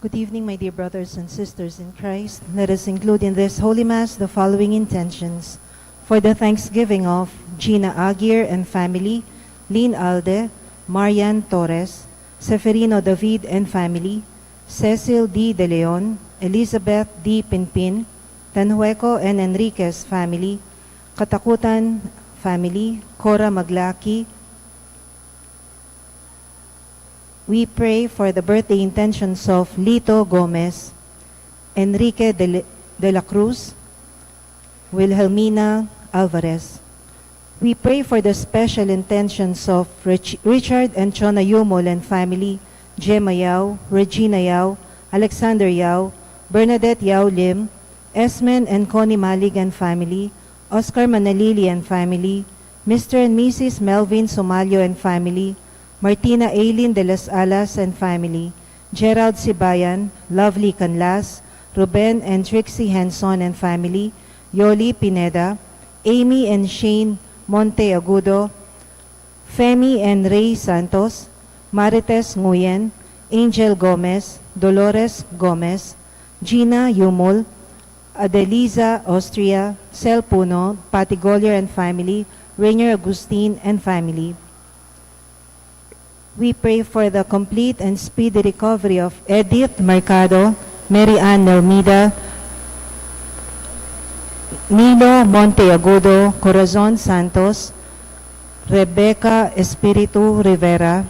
Good evening, my dear brothers and sisters in Christ. Let us include in this Holy Mass the following intentions. For the thanksgiving of Gina Aguirre and family, Lynn Alde, Marian Torres, Seferino David and family, Cecil D. De Leon, Elizabeth D. Pinpin, Tanhueco and Enriquez family, Katakutan family, Cora Maglaki. We pray for the birthday intentions of Lito Gomez, Enrique de la Cruz, Wilhelmina Alvarez. We pray for the special intentions of Richard and Chona Yumol and family, Gemma Yao, Regina Yao, Alexander Yao, Bernadette Yao Lim, Esmen and Connie Malig and family, Oscar Manalili and family, Mr. and Mrs. Melvin Somalio and family, Martina Aileen de las Alas and family, Gerald Sibayan, Lovely Canlas, Ruben and Trixie Henson and family, Yoli Pineda, Amy and Shane Monte Agudo, Femi and Ray Santos, Marites Nguyen, Angel Gomez, Dolores Gomez, Gina Yumol, Adeliza Austria, Cel Puno, Patty Gollier and family, Rainier Agustin and family. We pray for the complete and speedy recovery of Edith Mercado, Mary Ann Nelmida, Nilo Monteagudo, Corazon Santos, Rebecca Espiritu Rivera,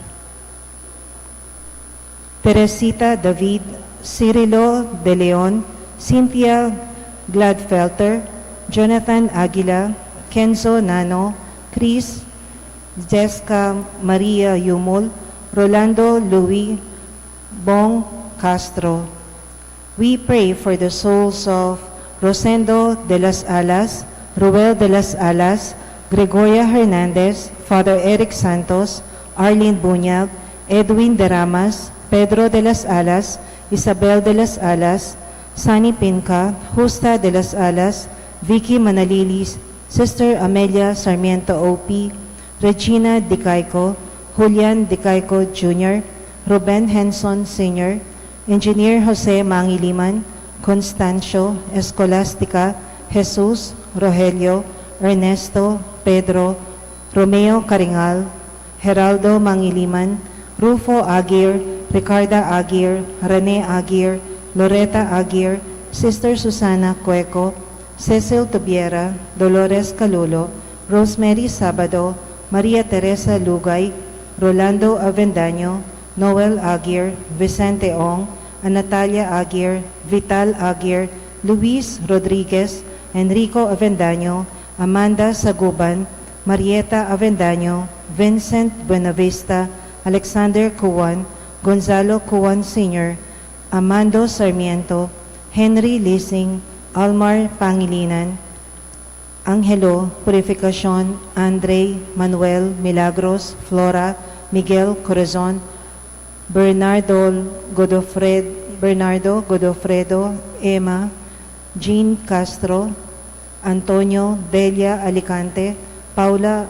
Teresita David, Cirilo De Leon, Cynthia Gladfelter, Jonathan Aguila, Kenzo Nano, Chris Jessica Maria Yumol, Rolando Louis, Bong Castro. We pray for the souls of Rosendo de las Alas, Ruel de las Alas, Gregoria Hernandez, Father Eric Santos, Arlene Bunyag, Edwin de Ramas, Pedro de las Alas, Isabel de las Alas, Sani Pinca, Justa de las Alas, Vicky Manalilis, Sister Amelia Sarmiento O.P., Regina Dicaico, Julian Dicaico Jr., Ruben Henson Sr., Engineer Jose Mangiliman, Constancio, Escolastica, Jesus, Rogelio, Ernesto, Pedro, Romeo Caringal, Geraldo Mangiliman, Rufo Aguirre, Ricarda Aguirre, Rene Aguirre, Loretta Aguirre, Sister Susana Cueco, Cecil Tubiera, Dolores Calulo, Rosemary Sabado, Maria Teresa Lugay, Rolando Avendaño, Noel Aguirre, Vicente Ong, Natalia Aguirre, Vital Aguirre, Luis Rodriguez, Enrico Avendaño, Amanda Saguban, Marieta Avendaño, Vincent Buenavista, Alexander Cuan, Gonzalo Cuan Sr., Amando Sarmiento, Henry Lising, Almar Pangilinan, Angelo Purificacion, Andre, Manuel, Milagros, Flora, Miguel Corazon, Bernardo Godofredo, Emma, Jean Castro, Antonio Delia Alicante, Paula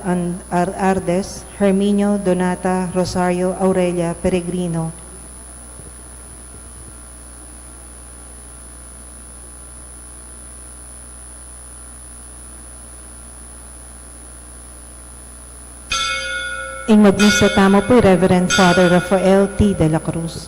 Ardes, Herminio Donata Rosario Aurelia Peregrino. In magmisa tamo po, Reverend Father Rafael T. de la Cruz.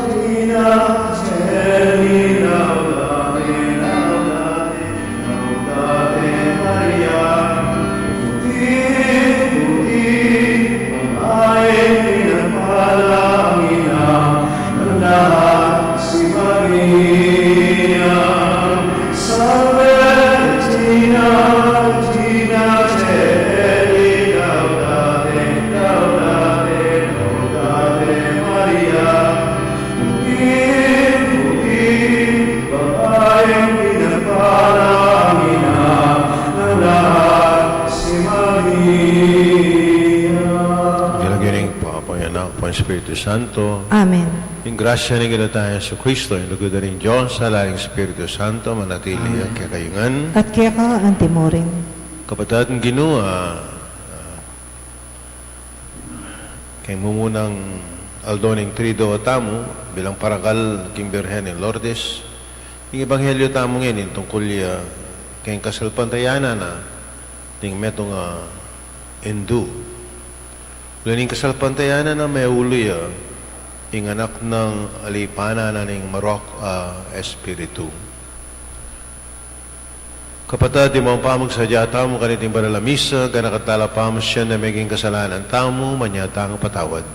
Tina, Espiritu Santo. Amen. Yung grasya ni Ginatayan sa Kristo, yung lugod na rin Diyos, sa laling Espiritu Santo, manatili ang kakayungan. At kaya ka ang timorin. Kapatid ng Ginoo, kay mumunang Aldoning Trido Tamu, bilang parakal king Birhen ng Lourdes, yung Ebanghelyo tamo ngayon, tungkol kay kasalpantayana na ting metong Hindu. Laning kasalpantayana na may uli yung anak ng alipana na ning Marok Espiritu. Kapatid, di mo pamag sadya tamo kaniting baralamisa, ganakatala pamo siya na maging kasalanan tamo, manyatang patawad.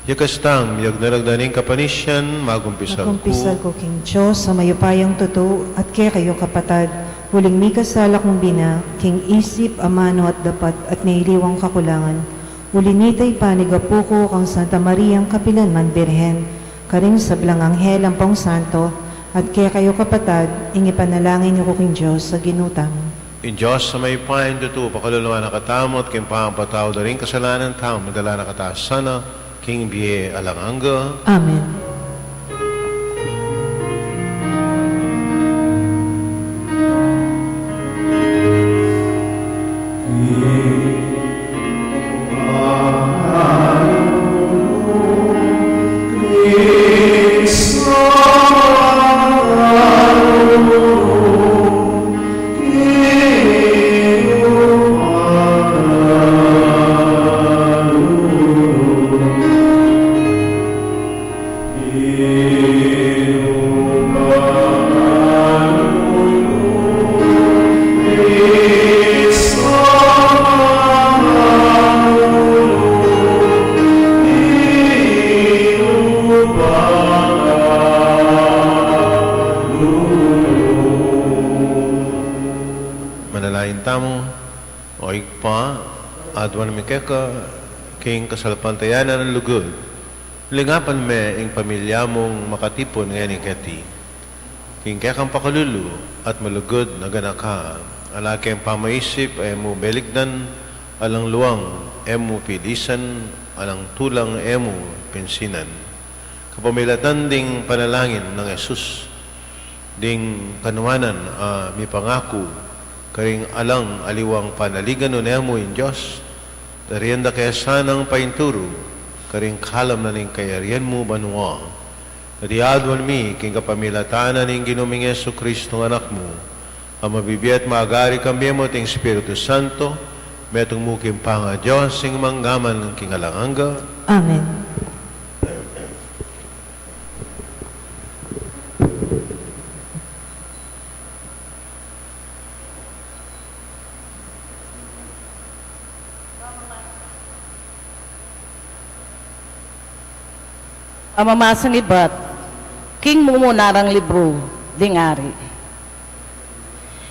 Yakastang, miyag naragdaning kapanisyan, magumpisal Magkumpisal ko. ko, King Diyos, sa mayupayang totoo, at kaya kayo kapatad, huling mi kasalak mong bina, King isip, amano at dapat, at nailiwang kakulangan. Ulinitay panigapo ko kang Santa Mariang Kapilanman Birhen, karing sablang anghel ang pang santo, at kaya kayo kapatad, ingipanalangin niyo ko King Diyos sa ginutang. In Diyos sa may pahin tuto, pakaluluwa na katamo at kimpang-pataw na rin kasalanan tao, madala na kataas sana, King Biye Alanganga. Amen. Manalain tamo, oig pa, adwan mikeka, king kasalpantayanan ng lugod. Lingapan me ang pamilya mong makatipon ngayon ng kati. King kekang pakalulu at malugod na ganaka, alaki ang pamaisip ay mo beligdan, alang luwang emo pilisan, alang tulang emo pensinan. Kapamilatan ding panalangin ng Jesus, ding kanuanan mi pangako, karing alang aliwang panaligan nun emo in Diyos, tarianda kaya sanang painturo, karing kalam na ning kayarian mo banwa. Nadiadwan mi, king kapamilatanan ning ginuming Yesu Kristo ng anak mo, ang mabibiyat maagari kami mo ting Espiritu Santo, metong mukim pa nga Diyos, sing manggaman ng kingalanganga. Amen. Amamasang ibat, king mumunarang libro, ding ari.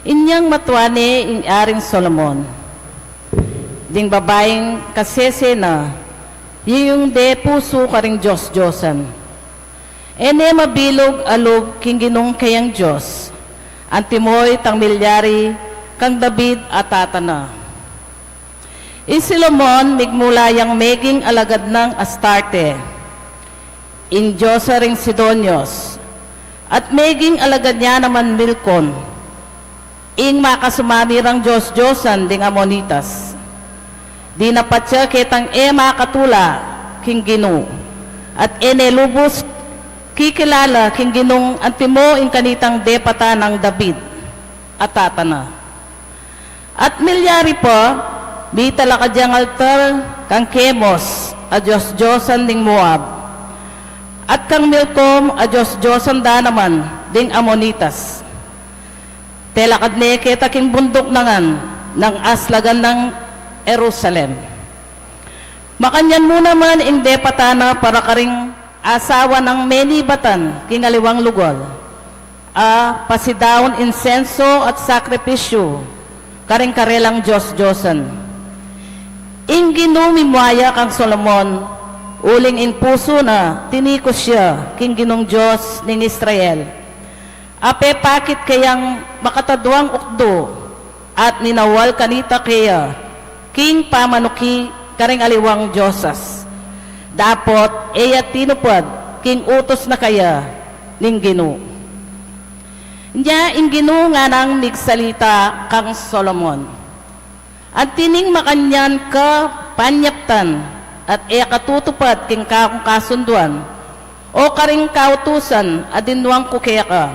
Inyang matwane ing aring Solomon, ding babaeng kasese na, yung de puso karing Diyos-Diyosan. Ene mabilog alog king ginong kayang Diyos, antimoy tang milyari, kang David at tatana. In Solomon, migmulayang meging alagad ng Astarte, in Diyosa ring Sidonios, at meging alagad niya naman Milcon, ing makasumamirang Diyos-Diyosan ding Amonitas. Di napatya kitang makatula king Gino, at lubos kikilala king Ginong antimo ing kanitang depata ng David at tatana. At milyari po, di talakadyang altar kang Chemos, a Diyos-Diyosan ding Moab, at kang Milcom, a Diyos-Diyosan da naman, ding Amonitas. Telakad ne kita king bundok nangan, ng aslagan ng Jerusalem. Makanyan mo naman ing depatana para karing asawa ng menibatan, king aliwang lugol. Pasidaon insenso at sakripisyo, karing karelang Diyos-Diyosan. Ing ginumimwaya kang Solomon, uling in puso na tinikos siya, king ginong Diyos ning Israel. Ape pakit kayang makatadwang ukdo, at ninawal kanita kaya, king pamanuki karing aliwang Diyosas. Dapot, eya tinupad, king utos na kaya, ning Ginoo. Nya ing Ginoo nga nang nigsalita kang Solomon. At tining makanyan ka panyaptan, at eya katutupad king kakong kasunduan, o karing kautusan, adinwang kukaya ka.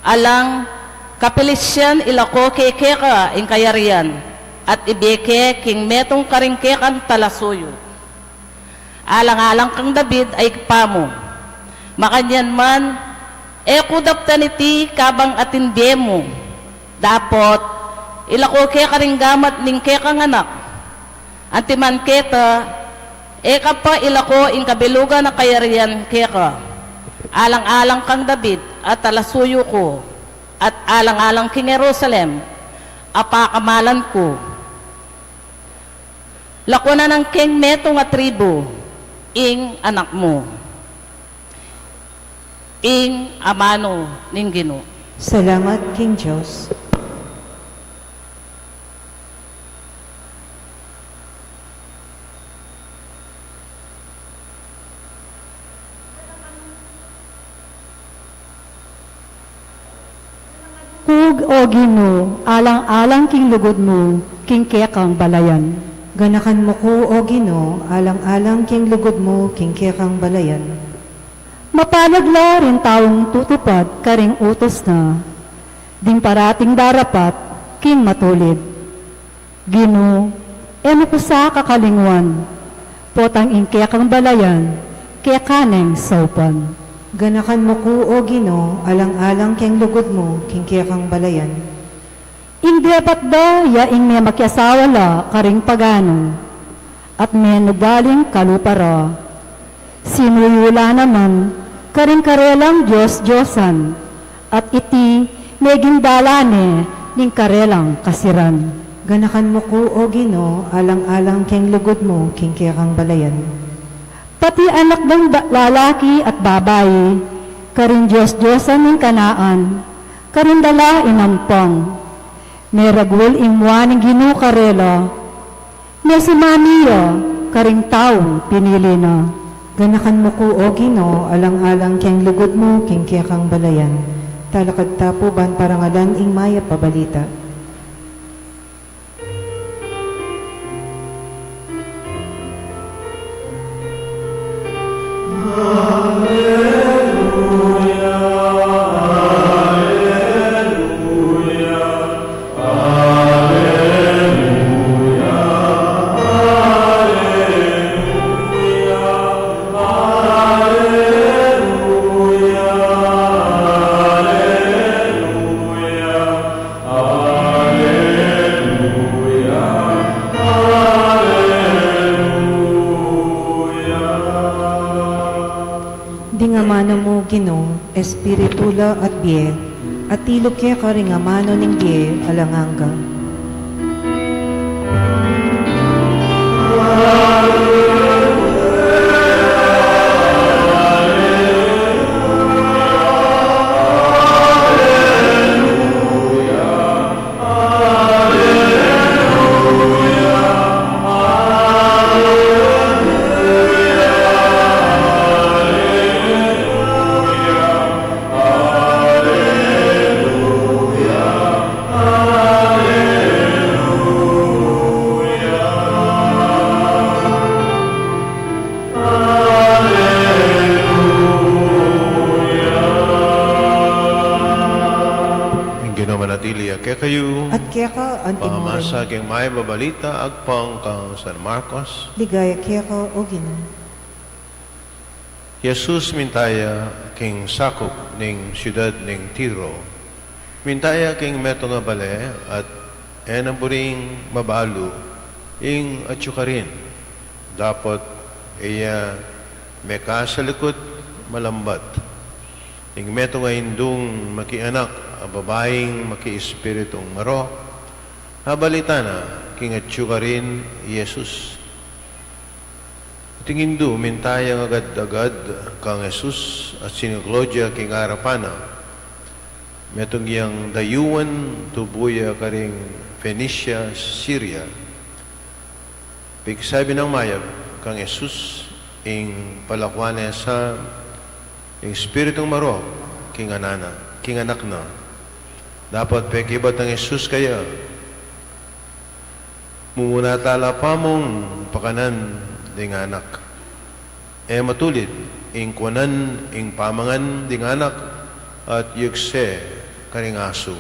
Alang, kapilisyan ilako keke ka ing kayarian, at ibeke king metong karing kekan talasuyo. Alang-alang kang David ay pamo. Makanyan man, kudaptan iti kabang atinde mo. Dapot, ilako ke karing gamat ning ke kang anak. Antiman keta, pa ilako ing kabilugan na kayarian ke ka. Alang-alang kang David at talasuyo ko. At alang-alang king Jerusalem, apakamalan ko. Lako na ng king meto nga tribo, ing anak mo. Ing amano ning Ginoo. Salamat, King Diyos. Hug o Ginoo, alang-alang king lugod mo, king kekang balayan. Ganakan mo ko, O Ginoo, alang-alang king lugod mo, king kekang balayan. Mapalagla rin taong tutupad karing utos na, ding parating darapat, king matulid. Ginoo, emo ko sa kakalingwan, potang ing kekang balayan, kekaneng saupan. Ganakan mo ko, O Ginoo, alang-alang king lugod mo, king kekang balayan. Hindi apat da, yaing may makiasawala karing pagano, at may nugaling kalupara. Sinuyula naman, karing karelang Diyos-Diyosan, at iti may gindalane ning karelang kasiran. Ganakan mo ko, O Ginoo, alang-alang king lugod mo, king kekang balayan. Pati anak ng lalaki at babae, karing Diyos-Diyosan ning kanaan, karing dala inampang. May ragul imwan ng Ginoo karela, may si Mamiya, karing taong pinili na. Ganakan mo ko, O Ginoo, alang-alang king lugod mo, king kekang balayan. Talakad tapuban parangalan ing maya pabalita. Dingamano mo, Ginoo, espiritula at biye, at tilog kaya karingamano ning biye alanganga. Kaya kayo, At kaya ka, antimoren, pamasa keng may babalita, agpang kang San Marcos. ligaya kaya ka, O Ginoo. Jesus mintaya king sakop ning siyudad ning Tiro. Mintaya king meto nga bale at enaburing mabalo ing atyukarin. Dapat iya meka sa likod malambat. Ing meto nga indung makianak a babaeng maki-espiritong maro. Habalita na king atyukarin Jesus. Tingin do, mintayang agad-agad kang Jesus at siniglodia king arapana. Metong yang dayuan tubuya karing Phoenicia, Syria. Pagsabi ng mayag kang Jesus ing palakwane sa ing Espiritong Marok, king anak na. Dapat pekibat ng Jesus kaya, mumunatala pa mong pakanan ding anak. Matulit, ing kuanan, ing pamangan ding anak, at yukse karing aso.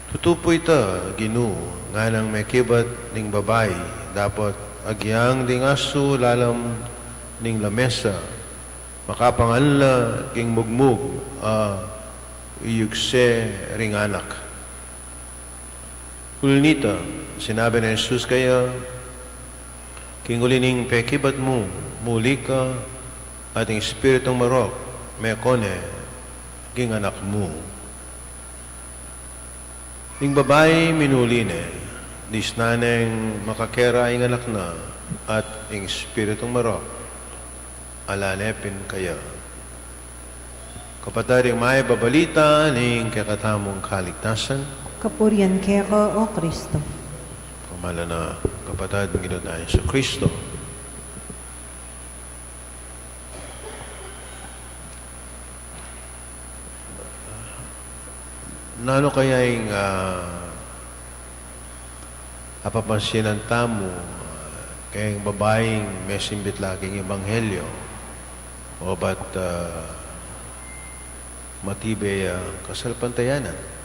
Tutupo ita, Ginoo, nga nang may kibat ning babay, dapat agyang ding aso lalam ning lamesa, makapanganla king mugmug, iyugse ring anak. Ulnita, sinabi ni Jesus kaya, king ulining pekibat mo, muli ka, ating Espiritong Marok, mekone, king anak mo. Ing babae minuli dis naneng makakera ing anak na, at ing Espiritong Marok, alanepin kaya. Kapataring may babalita ning kakatamong kaligtasan, Kapurian keko, O Kristo. kumala na kapatid ng Ginoo tayo sa Kristo. Nano kaya yung apapansinan tamo kayong babaeng may simbit laging ebanghelyo o ba't matibay kasalpantayanan?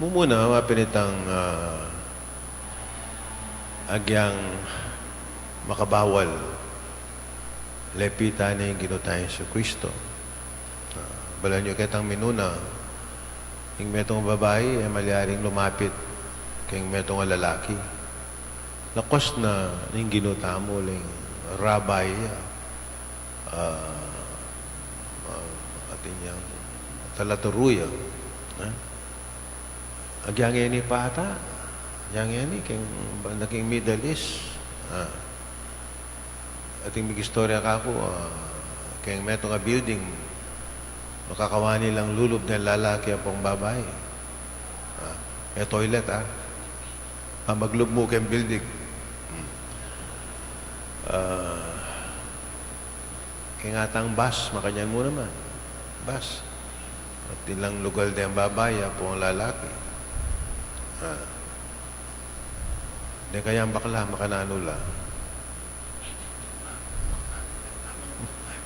Mumuna, mapinitang agyang makabawal lepita na yung Ginoo tayo sa Kristo. Bala nyo kitang minuna, yung metong babae ay malyaring lumapit kayong metong lalaki. Lakos na yung Ginoo tamo, yung rabay, atin yung talaturuya. Agyang yan ni pata. Agyang yan ni naging Middle East. Ating mag-istorya ka ko, kayong metong building, makakawani lang lulob ng lalaki at pong babae. Toilet, maglob mo kayong building. Kaya nga tang bus, makanyan mo naman. Bus. At ilang lugal din ang babae at pong lalaki. Di kaya ang bakla, makananula.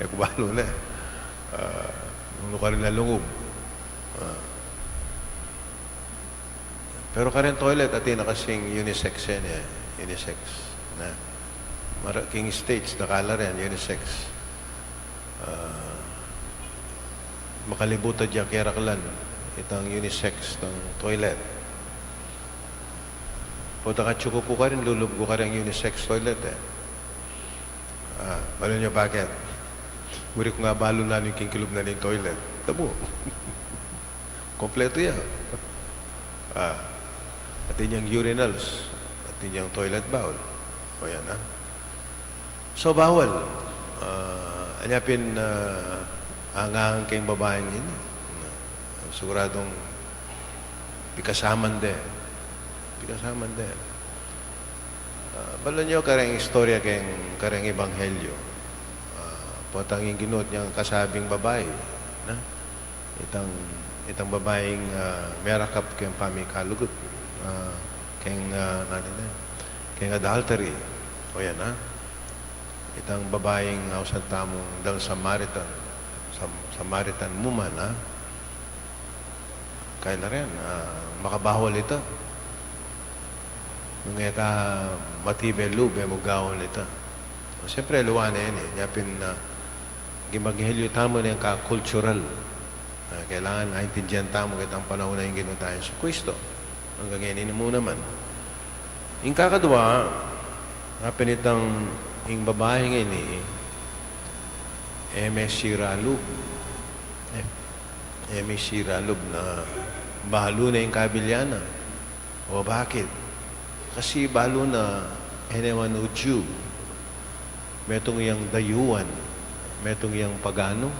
Kubalo na nung ka rin nalungog. Pero ka rin toilet at kasing unisex yan unisex na King States nakala rin unisex. Makalibutan dyan keraklan itang unisex ng toilet. Punta ka tsuko ko ka rin, lulub ko ka rin unisex toilet balo nyo bakit? Muri ko nga balo na yung kingkilob na yung toilet. Tabo. Kompleto yan. Atin yung urinals. Atin yung toilet bowl. O yan, So, bawal. Anyapin angang kayong babaeng yun. Siguradong pikasaman din. Pikasaman din. Balo nyo kareng istorya kareng ebanghelyo. Potang yung ginuot niyang kasabing babae. Itang babaeng merakap kayong pamikalugot. Kayong adultery. O yan, Itang babaeng hausan tamong dang Samaritan. Samaritan muman, Kaya na rin, makabahol ito. Nung ita matibay lube, mugawon ito. Siyempre, luwa na yan Yapin na gimaghelyo tamo na yung ka-cultural. Kailangan naintindihan tamo kitang panahon na yung Ginoo tayo sa Kristo. Hanggang ngayon mo naman. Yung kakadwa, napinitang yung babae ngayon may siralub. May siralub na bahalo na yung kabilyana. O bakit? Kasi bahalo na eneman o Jew. Metong yung dayuan. Metong yung pagano.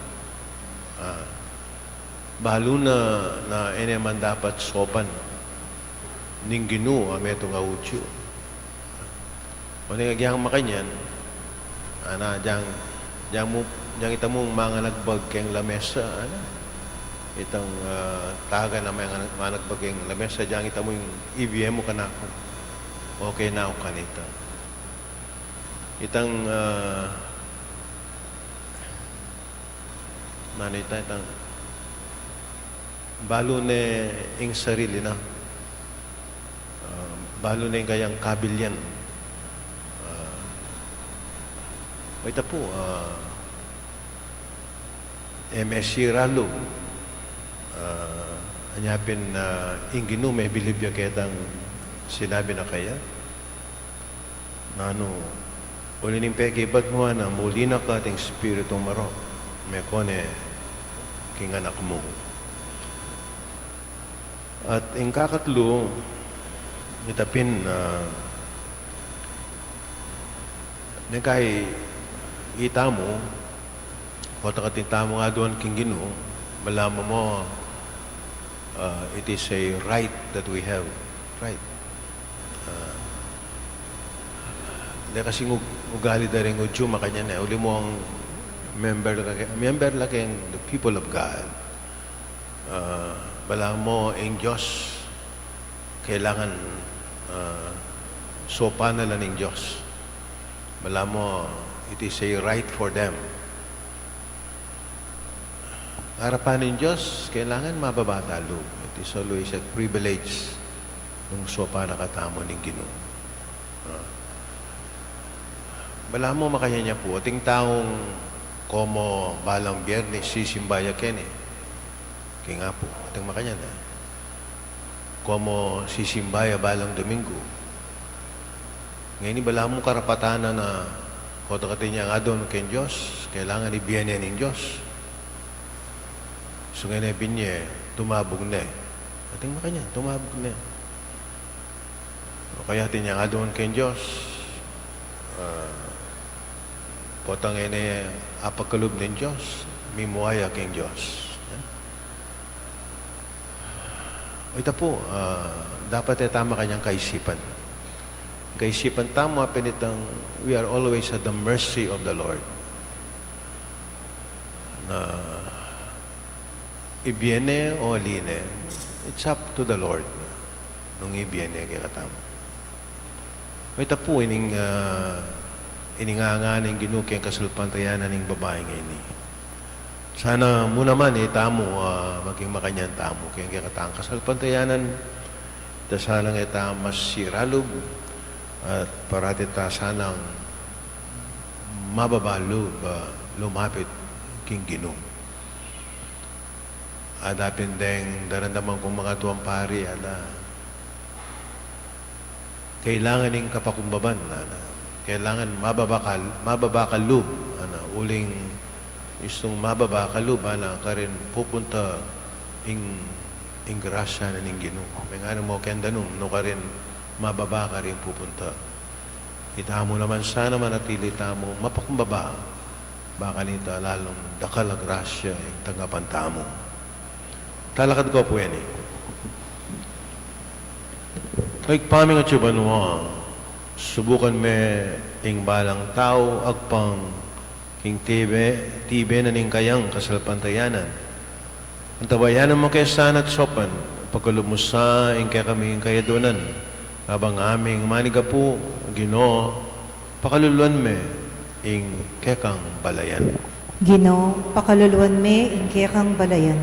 Bahalo na eneman dapat sopan. Ning Ginoo, metong audio. O nagyang makanyan, ana, diyang ita mong mga nagbag keng lamesa, ana, itang taga na mga nagbag keng lamesa, diyang ita mo yung EVM mo kanako. Okay na ako kanita. Itang, manita, itang, balo ne ing sarili na. Balo na yung kayang kabilyan. Ito po, MSC Ralo, anyapin na inginu may bilibya ketang sinabi na kaya, na ano, ulining peke ba't mo na muli na ka ating spirito maro, may kone king anak mo. At ang kakatlo, itapin na kay ita mo, kota katinta mo nga doon king Ginoo, malaman mo, it is a right that we have. Right. Hindi kasi ugali da rin udyo makanya na. Uli mo ang member laki the people of God. Malaman mo ang Diyos, kailangan sopa na lang ng Diyos. Malaman mo, it is a right for them. Harapan ng Diyos, kailangan mababatalo. It is always a privilege nung sopa nakatamo ng Ginoo. Malaman mo makaya niya po, ating taong komo balang biyernes, sisimbaya ken eh. Kaya nga po, ating makanya na. Komo sisimbaya balang Domingo. Ngayon, bala mo karapatan na koto kati niya nga doon kay Diyos, kailangan ibiyan niya ng Diyos. So ngayon niya, tumabog na eh. Ating makanya, tumabog na eh. O kaya atin niya nga doon kay Diyos, potang ngayon apagkaloob ng Diyos, mimuhaya kay Diyos. Ito po, dapat ay tama kanyang kaisipan. Kaisipan tama pinitang we are always at the mercy of the Lord. Na ibiene o aline, it's up to the Lord nung ibiene kaya katama. Ito po ininganga ng ginukeng kasulpantayanan ng babae ngayon. Sana mo naman tamo maging makanyan tamo kaya katang kasulpantayanan dasalang mas siralog at parati ta sanang mababalo lumapit king Ginoo. Adapin deng darandaman kong mga tuwang pari kailangan ng kapakumbaban kailangan mababakalub uling istong mababakalub karin pupunta ing grasya na ning Ginoo. May nga mo kenda no karin mababa ka rin pupunta. Itamo naman sana manatili tamo mapakumbaba baka nita lalong dakal ang grasya yung tangapan tamo. Talakad ko po yan eh. Paming at yubanwa, subukan me ing balang tao agpang king tibe na ning kayang kasalpantayanan. Ang tabayanan mo kaya sana at sopan, pagkalumusa ing kaya kami ing kayadunan, habang aming maniga po, Ginoo, pakaluluan me ing kekang balayan. Ginoo, pakaluluan me ing kekang balayan.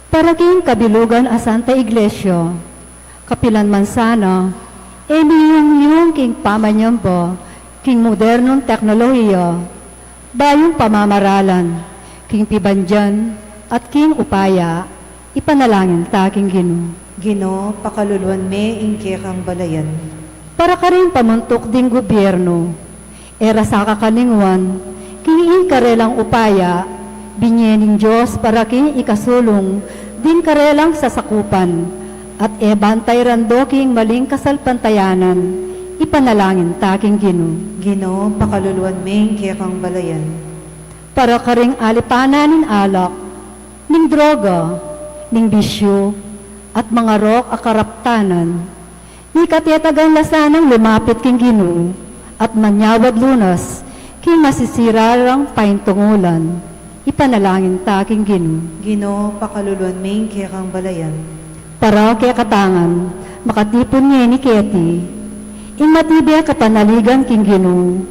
Para king kabilugan a Santa Iglesia, kapilan man sana, yung king pamanyambo, king modernong teknolohiya, bayong pamamaralan, king pibandyan, at king upaya, ipanalangin ta king Ginoo. Ginoo, pakaluluan me ing kekang balayan. Para ka rin pamuntok ding gobyerno, era sa kakalingwan, king karelang upaya, binyening Diyos para king ikasulong, din karelang sasakupan, at bantay rando king maling kasalpantayanan, ipanalangin taking Ginoo. Ginoo, pakaluluan me ing kekang balayan. Para ka ring alipanan nin alak, ning droga, ning bisyo, at mga rok akaraptanan, Di katiyatagang lasanang lumapit king Ginoo, at manyawad lunas, king masisirarang paintungulan. Ipanalangin ta king Ginoo. Ginoo, pakaluluan main kaya kang balayan. Para kaya katangan, makatipon niya ni Keti, ing matibay kapanaligan king Ginoo,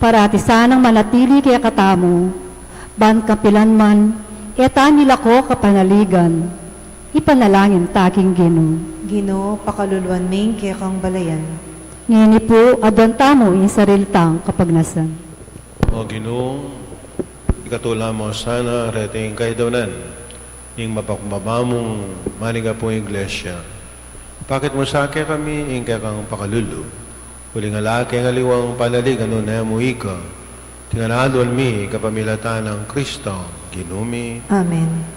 para ati sanang manatili kaya katamo, ban kapilan man, eta nila ko kapanaligan, ipanalangin taking Ginoo. Ginoo, pakaluluan main kaya kang balayan. Ngini po, adwan tamo in sariltang kapagnasan. O Ginoo, ikatula mo sana reting kaidawanan ing mapakbabamong maniga pong iglesia. Bakit mo sa akin kami ing kang pakalulu? Huling alaki ang aliwang panaligan nun na muika. Tinganadol mi kapamilatan ng Kristo. Ginumi. Amen.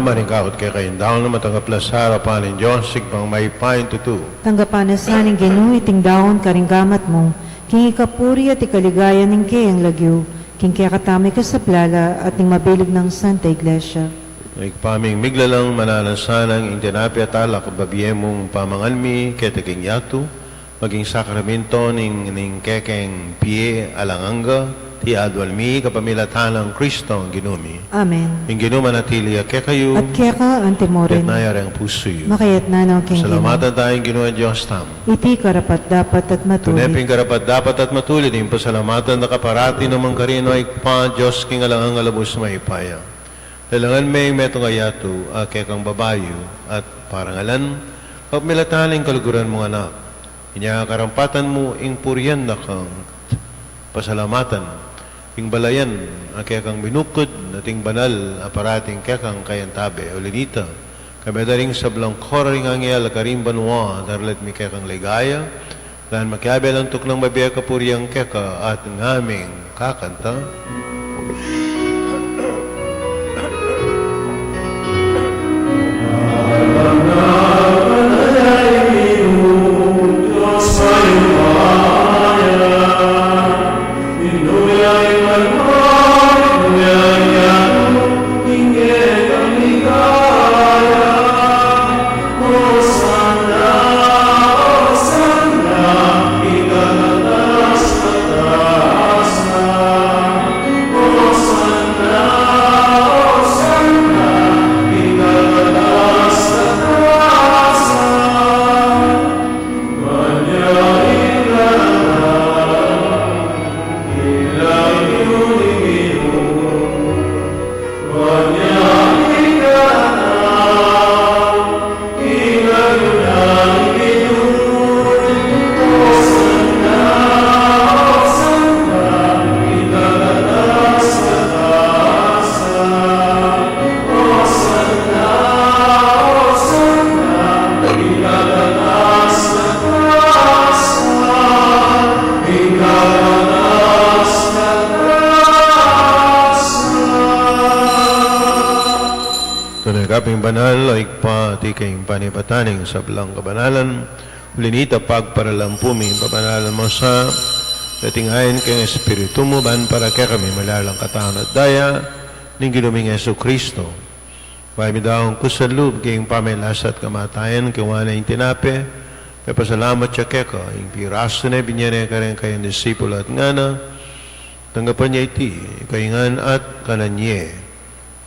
Maringkakot kay kayong na matanggap na sa harapan ng Diyos, sigpang may pain tutu. Tanggapan na sa ning Ginoo iting dahon karinggamat mo, king ikapuri at ikaligayan ning kayang lagyo, king kaya katami ka sa plala at ning mabilig ng Santa Iglesia. Nagpaming miglalang mananasanang intinapi at alak babiyemong pamangalmi ketaking yatu, maging sakramento ning kekeng pie alanganga, ti adwalmi kapamilatan ng Kristo ang ginumi. Amen. Ing ginuma natili kaya kayo, At kaya ka antimorin, at nayari ang puso yu. makayat na ng king Ginoo. Salamatan tayong Ginoo Diyos tam. Iti karapat dapat at matuloy. Tuneping karapat dapat at matulid yung pasalamatan na kaparati ng karino ay pa Diyos king alangang alabos maipaya. Dalangan may metong ayatu, kekang babayo, at parangalan, kapmilataning kaluguran mong anak. Inya karampatan mo ing puryan na kang pasalamatan. Ing balayan, kekang binukod, nating banal, aparating kekang kayantabe, ulinita. Kami daring sa blangkor ring angyal, karim banwa, darlet mi kekang ligaya, dan makiabe lang tuklang mabiya kapuriyang keka at ngaming kakanta. Tunay kaping banal, pa ti kayong panipataning sa belang kabanalan, ulinita pagparalampumin, papanalan mo sa katingayan kayong Espiritu mo, ban para kaya kami malalang katawan at daya, ning ginuming Yesu Kristo. Pahami daw ang kusalub, kayong pamilas at kamatayan, kiwana yung tinape, may pasalamat siya kaya yung piraso na binyane ka rin kayong disipulo at ngana, tanggapan niya iti, kayingan at kananye.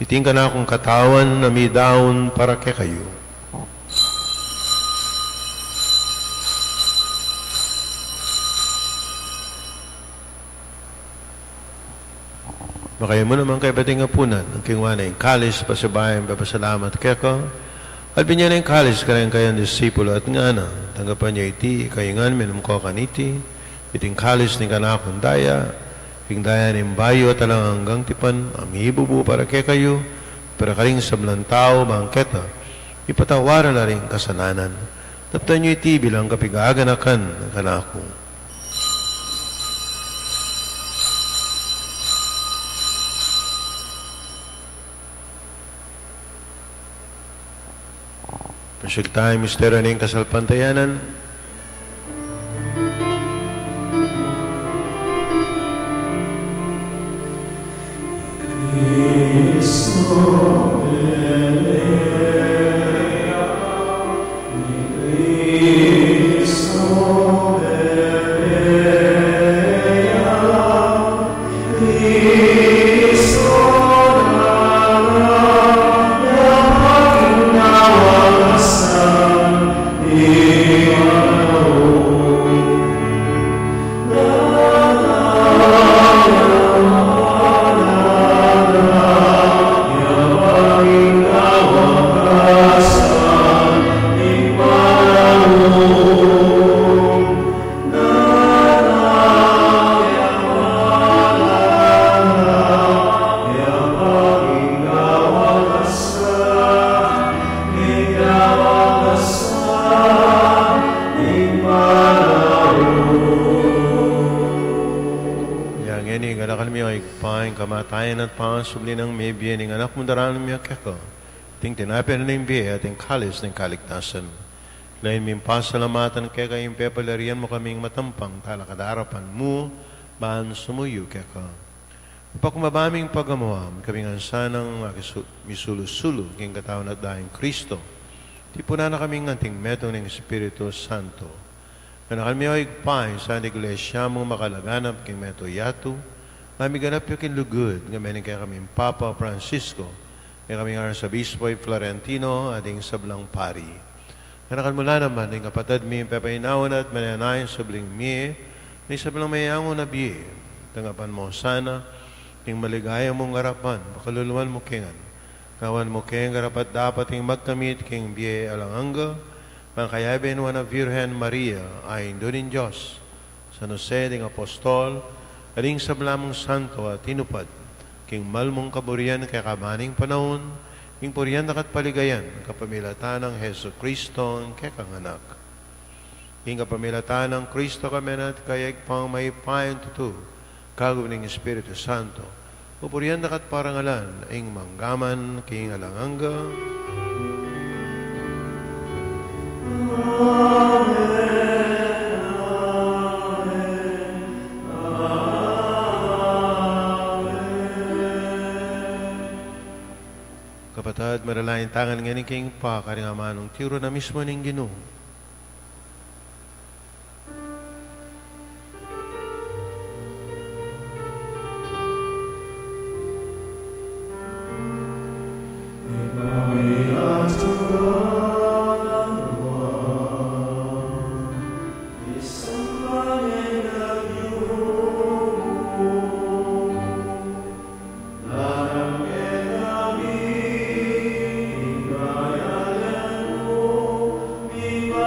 Iting ka na akong katawan na may daon para kay kayo. Makayo mo naman kay bating apunan, ang kingwana yung kalis, pasibayan, papasalamat kaya ka. At binyan na yung kalis ka rin kayang disipulo at ngana. Tanggapan niya iti, kayingan, minum ko kaniti, iting kalis ni kanakong daya, hingdaya ng bayo at alang hanggang tipan, amibubu para kay kayo, para karing sablang tao, bangketa, ipatawaran na rin kasalanan. Taptan nyo iti bilang kapigaganakan ng kanako. Pasyag tayo, misteryo ng kasalpantayanan. Kamatayan at pangasubli ng may biye ng anak mo daraan ng miyakya ko. Ting tinapin na ng biye at ting kalis ng kaligtasan. Lain ming pasalamatan kaya kayong pepalarian mo kaming matampang talakadarapan mo, baan sumuyo kaya ka. Pakumabaming pagamuam, kaming ansanang misulusulo king katawan at dahing Kristo. Tipuna na kaming anting metong ng Espiritu Santo. Kanakan miyo igpay sa iglesia mong makalaganap king meto yatu, kami ganap yung kinlugod, ngayon kaya kami Papa Francisco, kaya kami Arsobispo Florentino, ading sablang pari. Kanakan mula naman, ng kapatid mi, pepainawan at mananayin sabling mi, may sablang mayangon na biye. Tangapan mo sana, yung maligaya mong garapan, makaluluan mo kingan. Kawan mo keng garapat dapat yung magkamit king biye alanganga, pangkayabin wa na Virgen Maria, ay doon in Diyos, San Jose ding Apostol, aling sablamong santo at tinupad, king malmong kaburian kaya kamaning panahon, king purian nakat paligayan, kapamilatan ng Heso Kristo, kaya kanganak. King kapamilatan ng Kristo kami at kaya pang may payan tutu, kagawin ng Espiritu Santo, pupurian nakat parangalan, ing manggaman, king alanganga. Amen. Kapatid, maralayan tangan nga ni King Pa, karingamanong tiro na mismo ng Ginoo. Viva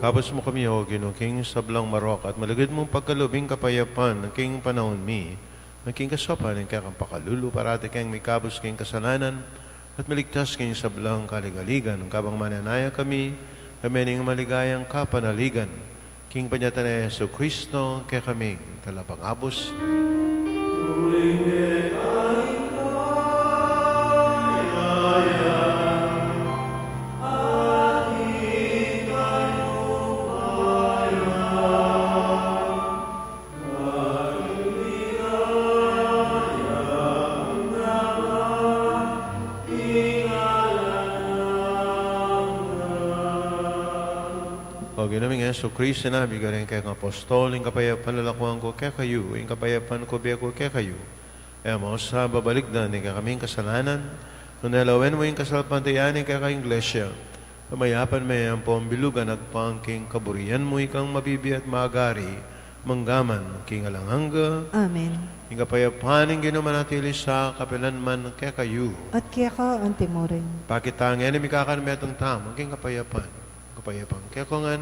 Kapos mo kami, O Ginoo, King sablang marok, at malagid mong pagkalubing kapayapan ng King panahon mi, ng King kasopan, ng kakang pakalulu, parati kang may kapos King kasalanan, at maligtas King sablang kaligaligan, ng kabang mananaya kami ning maligayang kapanaligan, King panyatan na Yesu Kristo, kaya kami talapang abos. O ginaming Yesu Kristo na, bigyan kay ng apostol, yung kapayapan lalakuan ko kaya kayo, yung kapayapan ko biya ko kaya kayo. Kaya mo sa babalik na, hindi ka kaming kasalanan, nung nalawen mo yung kasalpantayanin kaya kayong iglesia, pamayapan may ang pambilugan at pangking kaburian mo ikang mabibi at magari, manggaman, king alanghanga, Amen. yung kapayapan yung ginumanatili sa kapilanman kaya kayo. At kaya ka ang timurin. Pakitang yan, may kakarmetong tama, king kapayapan. Kapayapang kaya ko nga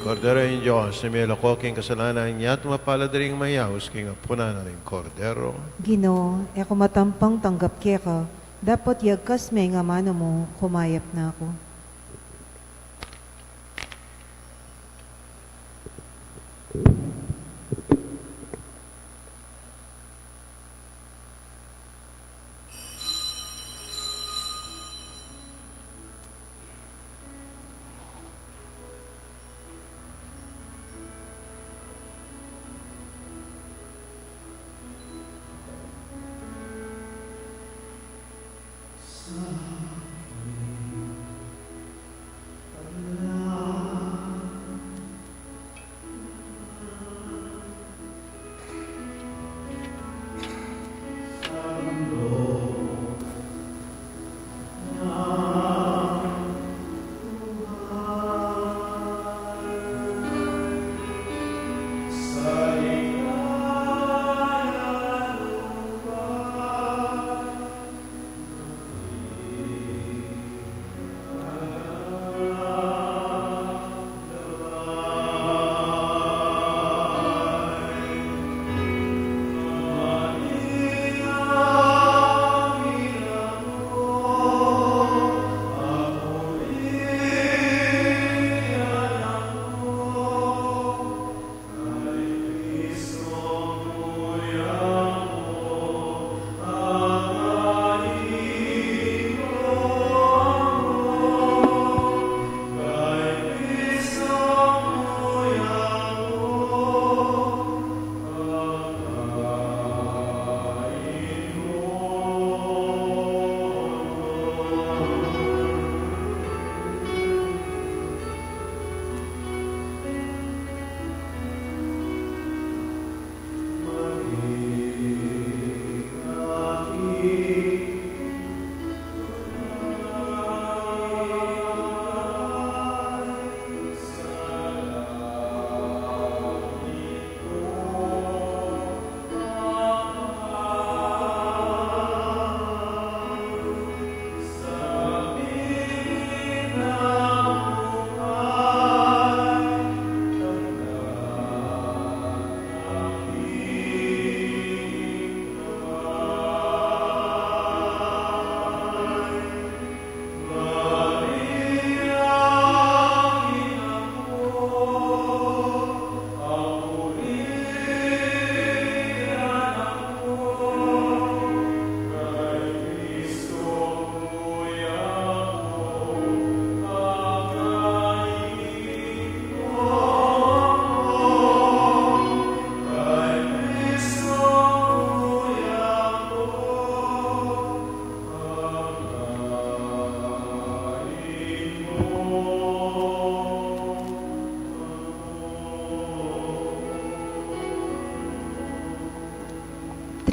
Cordero yung Diyos, na may lakoking kasalanan niya at mapaladaring mayaws, king apuna na rin Cordero. Ginoo, ako matampang tanggap kaya ka. Dapat yagkas may nga mano mo, kumayap na ako.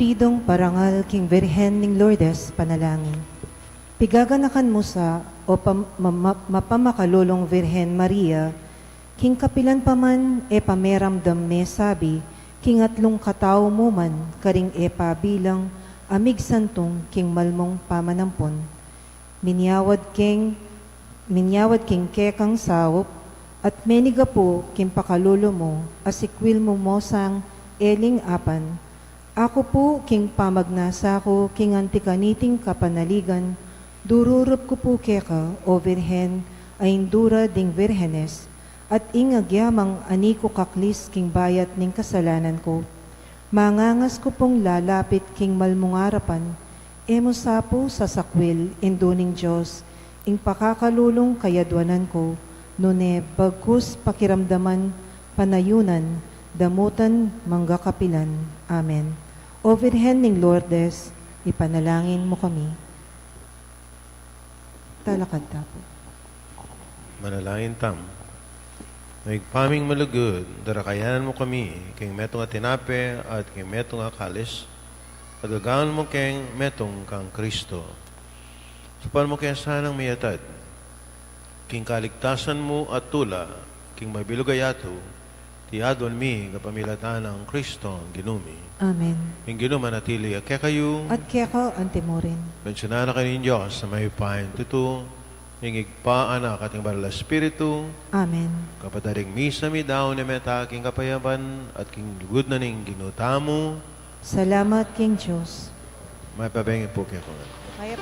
Nutridong parangal king Birhen ning Lourdes panalangin. Pigaganakan mo sa o mapamakalulong Virhen Maria, king kapilan pa man e pameramdam me sabi, king atlong katao mo man, karing e bilang amig santong king malmong pamanampon. Minyawad king kekang sawop, at meniga po king pakalulo mo, asikwil mo sang eling apan. Ako po king pamagnasa ko, king antikaniting kapanaligan, dururup ko po keka, o Virhen, ay indura ding Virhenes, at ingagyamang aniko kaklis king bayat ning kasalanan ko. Mangangas ko pong lalapit king malmungarapan, emo sapo sa sakwil, induning Diyos, ing pakakalulong kayadwanan ko, nune bagkus pakiramdaman, panayunan, damutan, manggakapilan. Amen. O Virhen ning Lourdes, ipanalangin mo kami. Talakad tapo. Manalangin tam. Maigpaming malugod, darakayanan mo kami, king metong atinape at king metong akalis, agagaan mo king metong kang Kristo. Supan mo kaya sanang miyatad, king kaligtasan mo at tula, king mabilugayato, tiyadon mi kapamilatan ng Kristo ang ginumi. Amen. King ginuman atili kaya kayo, At keka antimorin. mensyonana kayo ng Diyos na may pahin tuto, hingigpaan na kating banal na Espiritu, Amen. kapataring misa mi daw ni meta king kapayaban at king lugod na ning ginutamo, Salamat, King Diyos. may pabengin po kayo. Kaya